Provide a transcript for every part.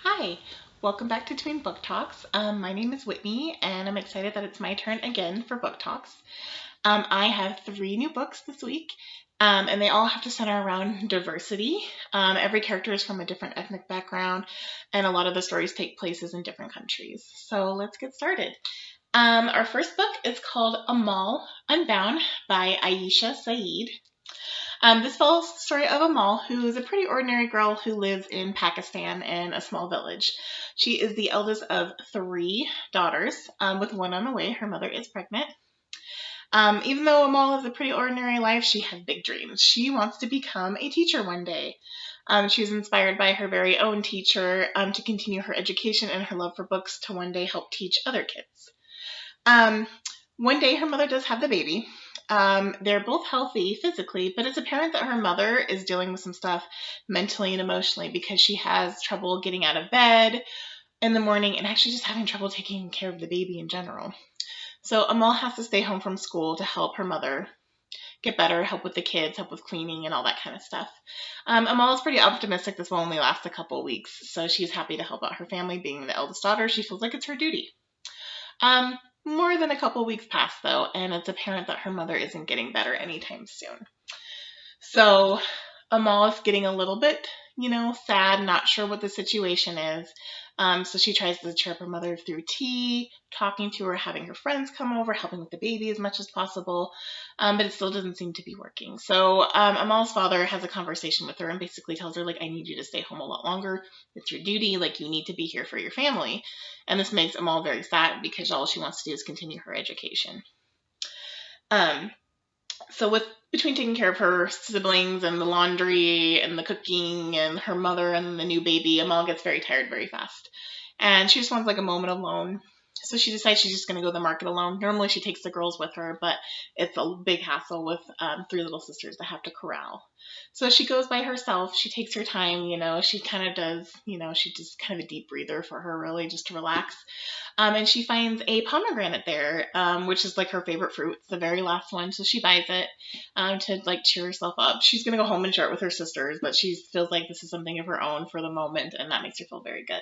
Hi, welcome back to Tween Book Talks. My name is Whitney, and I'm excited that it's my turn again for book talks. I have three new books this week, and they all have to center around diversity. Every character is from a different ethnic background, and a lot of the stories take places in different countries. So let's get started. Our first book is called Mall Unbound by Ayesha Saeed. This follows the story of Amal, who is a pretty ordinary girl who lives in Pakistan in a small village. She is the eldest of three daughters, with one on the way. Her mother is pregnant. Even though Amal lives a pretty ordinary life, she has big dreams. She wants to become a teacher one day. She's inspired by her very own teacher to continue her education and her love for books to one day help teach other kids. One day her mother does have the baby. They're both healthy physically, but it's apparent that her mother is dealing with some stuff mentally and emotionally because she has trouble getting out of bed in the morning and actually just having trouble taking care of the baby in general. So Amal has to stay home from school to help her mother get better, help with the kids, help with cleaning and all that kind of stuff. Amal is pretty optimistic this will only last a couple weeks, so she's happy to help out her family. Being the eldest daughter, she feels like it's her duty. More than a couple weeks pass, though, and it's apparent that her mother isn't getting better anytime soon. So Amal is getting a little bit, sad, not sure what the situation is. So she tries to cheer up her mother through tea, talking to her, having her friends come over, helping with the baby as much as possible, but it still doesn't seem to be working. So Amal's father has a conversation with her and basically tells her, I need you to stay home a lot longer. It's your duty. You need to be here for your family. And this makes Amal very sad because all she wants to do is continue her education. So between taking care of her siblings and the laundry and the cooking and her mother and the new baby, Amal gets very tired very fast. And she just wants a moment alone. So she decides she's just going to go to the market alone. Normally she takes the girls with her, but it's a big hassle with three little sisters that have to corral. So she goes by herself. She takes her time, she kind of does, she just kind of a deep breather for her really just to relax. And she finds a pomegranate there, which is her favorite fruit. It's the very last one. So she buys it to cheer herself up. She's going to go home and share it with her sisters, but she feels like this is something of her own for the moment, and that makes her feel very good.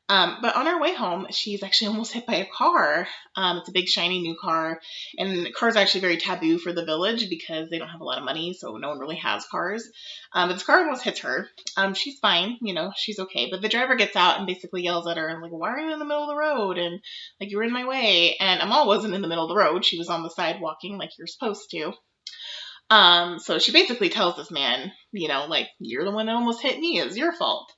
But on her way home, she's actually almost hit by a car. It's a big, shiny new car. And cars are actually very taboo for the village because they don't have a lot of money, so no one really has cars. But this car almost hits her. She's fine, she's okay. But the driver gets out and basically yells at her and why are you in the middle of the road? And you were in my way. And Amal wasn't in the middle of the road. She was on the side walking like you're supposed to. So she basically tells this man, you're the one that almost hit me. It's your fault.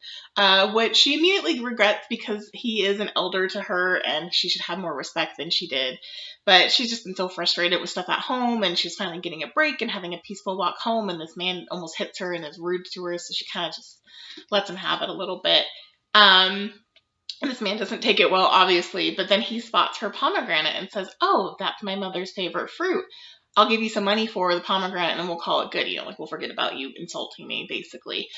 Which she immediately regrets because he is an elder to her and she should have more respect than she did. But she's just been so frustrated with stuff at home and she's finally getting a break and having a peaceful walk home. And this man almost hits her and is rude to her. So she kind of just lets him have it a little bit. And this man doesn't take it well, obviously. But then he spots her pomegranate and says, oh, that's my mother's favorite fruit. I'll give you some money for the pomegranate and we'll call it good. We'll forget about you insulting me, basically.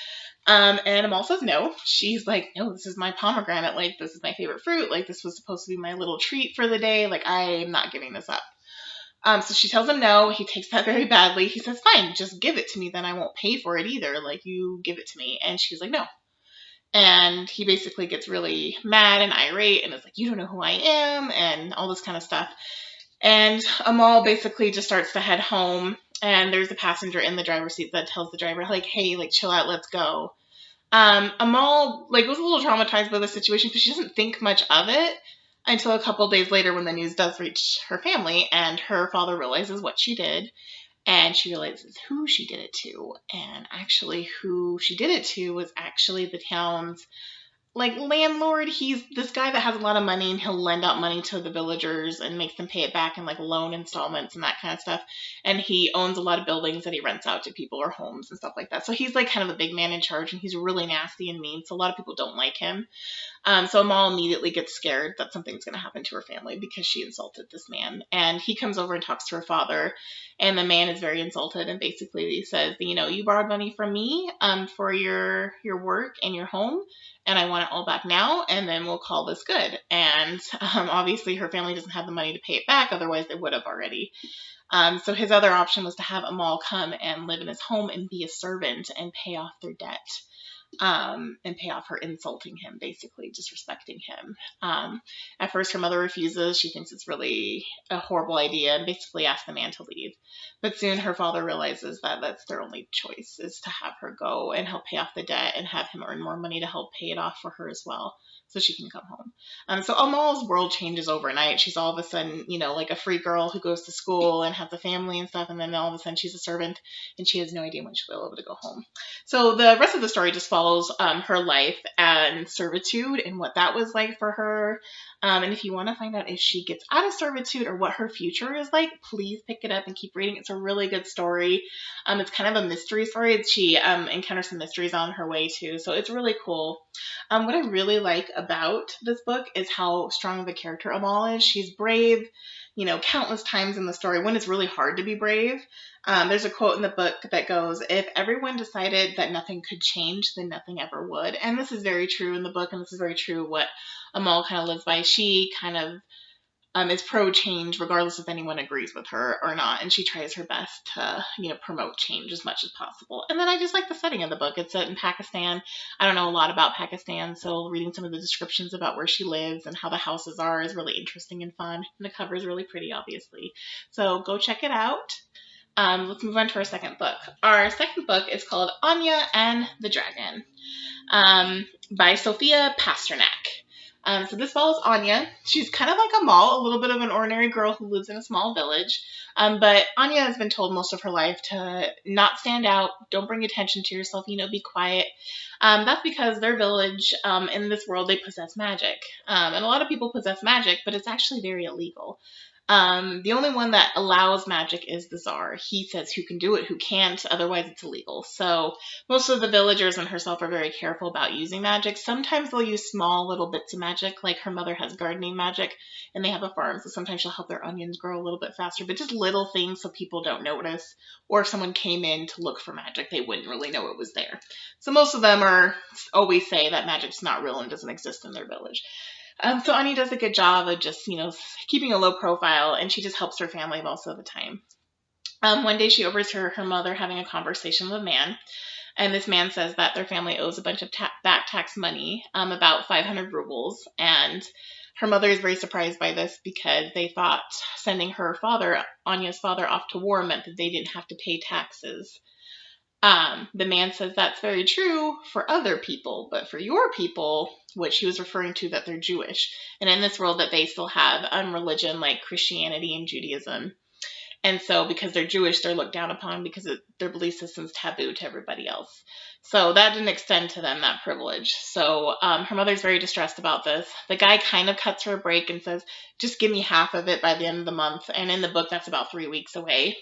And Amal says no. She's no, this is my pomegranate. This is my favorite fruit. This was supposed to be my little treat for the day. I'm not giving this up. So she tells him no. He takes that very badly. He says, fine, just give it to me. Then I won't pay for it either. You give it to me. And she's no. And he basically gets really mad and irate and is you don't know who I am and all this kind of stuff. And Amal basically just starts to head home, and there's a passenger in the driver's seat that tells the driver, hey, chill out, let's go. Amal, was a little traumatized by the situation, but she doesn't think much of it until a couple days later when the news does reach her family, and her father realizes what she did, and she realizes who she did it to. And actually, who she did it to was actually the town's landlord. He's this guy that has a lot of money and he'll lend out money to the villagers and makes them pay it back in loan installments and that kind of stuff. And he owns a lot of buildings that he rents out to people or homes and stuff like that. So he's kind of a big man in charge and he's really nasty and mean. So a lot of people don't like him. So Amal immediately gets scared that something's going to happen to her family because she insulted this man. And he comes over and talks to her father. And the man is very insulted and basically says, you borrowed money from me for your work and your home. And I want it all back now, and then we'll call this good. And obviously her family doesn't have the money to pay it back, otherwise they would have already. So his other option was to have Amal come and live in his home and be a servant and pay off their debt. and pay off her insulting him, basically disrespecting him. At first, her mother refuses. She thinks it's really a horrible idea and basically asks the man to leave. But soon her father realizes that that's their only choice, is to have her go and help pay off the debt and have him earn more money to help pay it off for her as well, so she can come home. So Amal's world changes overnight. She's all of a sudden, like a free girl who goes to school and has a family and stuff, and then all of a sudden she's a servant and she has no idea when she'll be able to go home. So the rest of the story just follows her life and servitude and what that was like for her. And if you want to find out if she gets out of servitude or what her future is like, please pick it up and keep reading. It's a really good story. It's kind of a mystery story. She encounters some mysteries on her way too, so it's really cool. What I really like about this book is how strong of a character Amal is. She's brave, countless times in the story when it's really hard to be brave. There's a quote in the book that goes, "If everyone decided that nothing could change, then nothing ever would." And this is very true in the book, and this is very true what Amal kind of lives by. She kind of is pro-change regardless if anyone agrees with her or not, and she tries her best to, promote change as much as possible. And then I just like the setting of the book. It's set in Pakistan. I don't know a lot about Pakistan, so reading some of the descriptions about where she lives and how the houses are is really interesting and fun. And the cover is really pretty, obviously. So go check it out. Let's move on to our second book. Our second book is called Anya and the Dragon, by Sophia Pasternak. So this follows Anya. She's kind of like Amal, a little bit of an ordinary girl who lives in a small village. But Anya has been told most of her life to not stand out, don't bring attention to yourself, be quiet. That's because their village, in this world, they possess magic. And a lot of people possess magic, but it's actually very illegal. The only one that allows magic is the Tsar. He says who can do it, who can't, otherwise it's illegal. So most of the villagers and herself are very careful about using magic. Sometimes they'll use small little bits of magic, like her mother has gardening magic, and they have a farm, so sometimes she'll help their onions grow a little bit faster, but just little things so people don't notice, or if someone came in to look for magic, they wouldn't really know it was there. So most of them always say that magic's not real and doesn't exist in their village. So Anya does a good job of just, keeping a low profile, and she just helps her family most of the time. One day she overhears her mother having a conversation with a man, and this man says that their family owes a bunch of back tax money, about 500 rubles, and her mother is very surprised by this because they thought sending her father, Anya's father, off to war meant that they didn't have to pay taxes. The man says that's very true for other people, but for your people, which he was referring to that they're Jewish, and in this world that they still have religion like Christianity and Judaism. And so because they're Jewish, they're looked down upon because their belief system's taboo to everybody else. So that didn't extend to them, that privilege. So her mother's very distressed about this. The guy kind of cuts her a break and says, just give me half of it by the end of the month. And in the book, that's about 3 weeks away.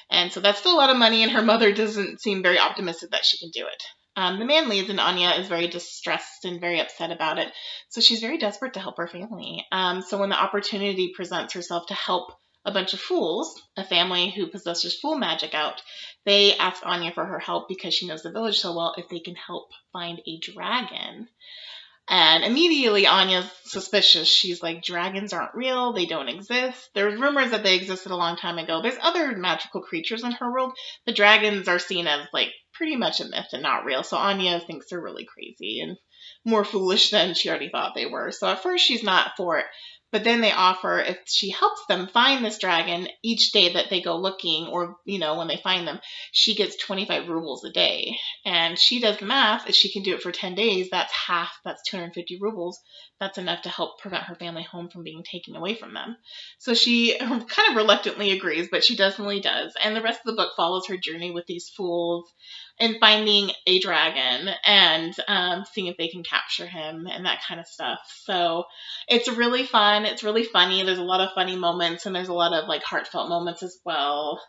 And so that's still a lot of money, and her mother doesn't seem very optimistic that she can do it. The man leaves, and Anya is very distressed and very upset about it. So she's very desperate to help her family. So when the opportunity presents herself to help a bunch of fools, a family who possesses fool magic out, they ask Anya for her help because she knows the village so well, if they can help find a dragon. And immediately Anya's suspicious. She's like, dragons aren't real. They don't exist. There's rumors that they existed a long time ago. There's other magical creatures in her world. The dragons are seen as like pretty much a myth and not real. So Anya thinks they're really crazy and more foolish than she already thought they were. So at first she's not for it. But then they offer, if she helps them find this dragon each day that they go looking, or, when they find them, she gets 25 rubles a day. And she does the math. If she can do it for 10 days, that's 250 rubles. That's enough to help prevent her family home from being taken away from them. So she kind of reluctantly agrees, but she definitely does. And the rest of the book follows her journey with these fools and finding a dragon and seeing if they can capture him and that kind of stuff. So it's really fun. It's really funny. There's a lot of funny moments, and there's a lot of like heartfelt moments as well.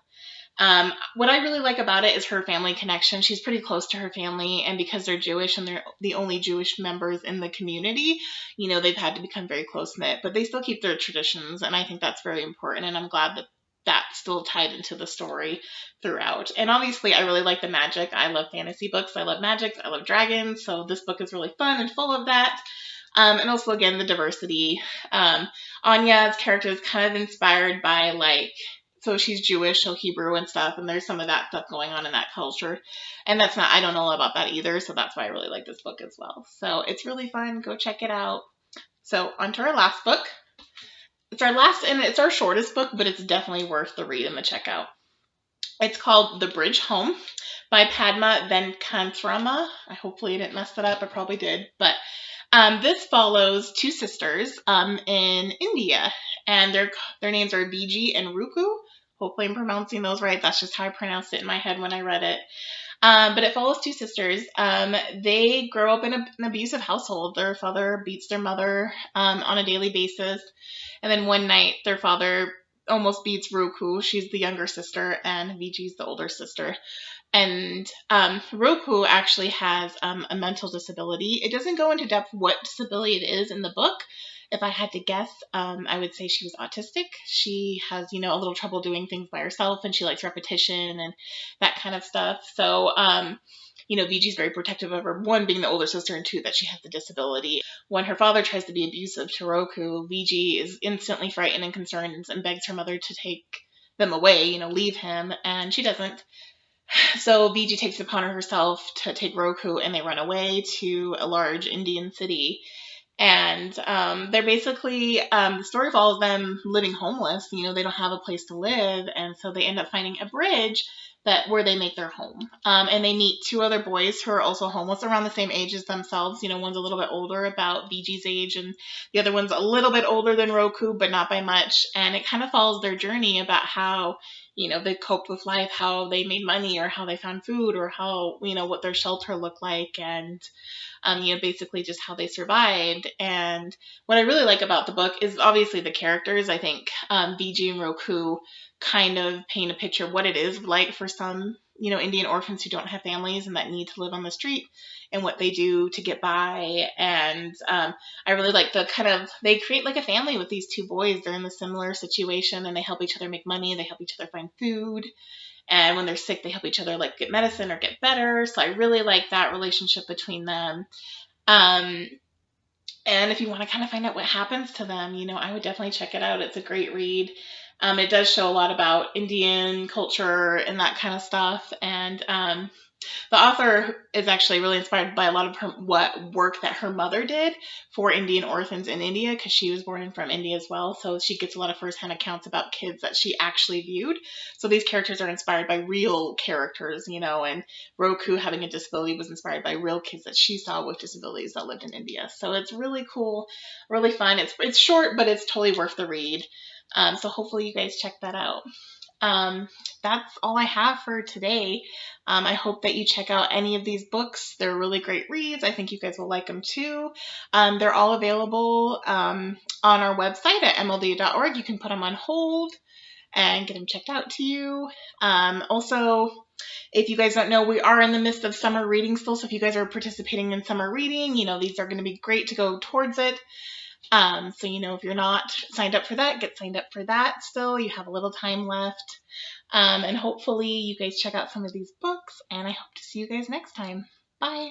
What I really like about it is her family connection. She's pretty close to her family, and because they're Jewish and they're the only Jewish members in the community, they've had to become very close-knit, but they still keep their traditions, and I think that's very important, and I'm glad that that's still tied into the story throughout. And obviously, I really like the magic. I love fantasy books. I love magic. I love dragons, so this book is really fun and full of that. And also, again, the diversity. Anya's character is kind of inspired by, So she's Jewish, so Hebrew and stuff, and there's some of that stuff going on in that culture. And that's not, I don't know about that either, so that's why I really like this book as well. So it's really fun. Go check it out. So on to our last book. It's our last, and it's our shortest book, but it's definitely worth the read and the checkout. It's called The Bridge Home by Padma Venkatrama. I hopefully didn't mess that up. I probably did. But this follows two sisters in India, and their names are Viji and Ruku. Hopefully I'm pronouncing those right. That's just how I pronounced it in my head when I read it. But it follows two sisters. They grow up in an abusive household. Their father beats their mother on a daily basis. And then one night, their father almost beats Ruku. She's the younger sister, and Viji's the older sister. And Roku actually has a mental disability. It doesn't go into depth what disability it is in the book. If I had to guess, I would say she was autistic. She has, a little trouble doing things by herself, and she likes repetition and that kind of stuff. So, Viji's very protective of her, one, being the older sister, and two, that she has the disability. When her father tries to be abusive to Roku, Viji is instantly frightened and concerned and begs her mother to take them away, leave him, and she doesn't. So Viji takes it upon herself to take Roku, and they run away to a large Indian city. And they're basically, the story follows them living homeless. They don't have a place to live, and so they end up finding a bridge where they make their home. And they meet two other boys who are also homeless, around the same age as themselves. One's a little bit older, about Viji's age, and the other one's a little bit older than Roku, but not by much. And it kind of follows their journey about how they coped with life, how they made money, or how they found food, or how, what their shelter looked like, and, basically just how they survived. And what I really like about the book is obviously the characters. I think Viji and Roku kind of paint a picture of what it is like for some, Indian orphans who don't have families and that need to live on the street, and what they do to get by. And I really like they create like a family with these two boys. They're in a similar situation, and they help each other make money. They help each other find food. And when they're sick, they help each other like get medicine or get better. So I really like that relationship between them. And if you want to kind of find out what happens to them, I would definitely check it out. It's a great read. It does show a lot about Indian culture and that kind of stuff. And the author is actually really inspired by a lot of what work that her mother did for Indian orphans in India, because she was born and from India as well. So she gets a lot of firsthand accounts about kids that she actually viewed. So these characters are inspired by real characters, and Roku, having a disability, was inspired by real kids that she saw with disabilities that lived in India. So it's really cool, really fun. It's short, but it's totally worth the read. So hopefully you guys check that out. That's all I have for today. I hope that you check out any of these books. They're really great reads. I think you guys will like them too. They're all available on our website at mld.org. You can put them on hold and get them checked out to you. Also, if you guys don't know, we are in the midst of summer reading still. So if you guys are participating in summer reading, these are going to be great to go towards it. So, if you're not signed up for that, get signed up for that still. You have a little time left. And hopefully you guys check out some of these books, and I hope to see you guys next time. Bye.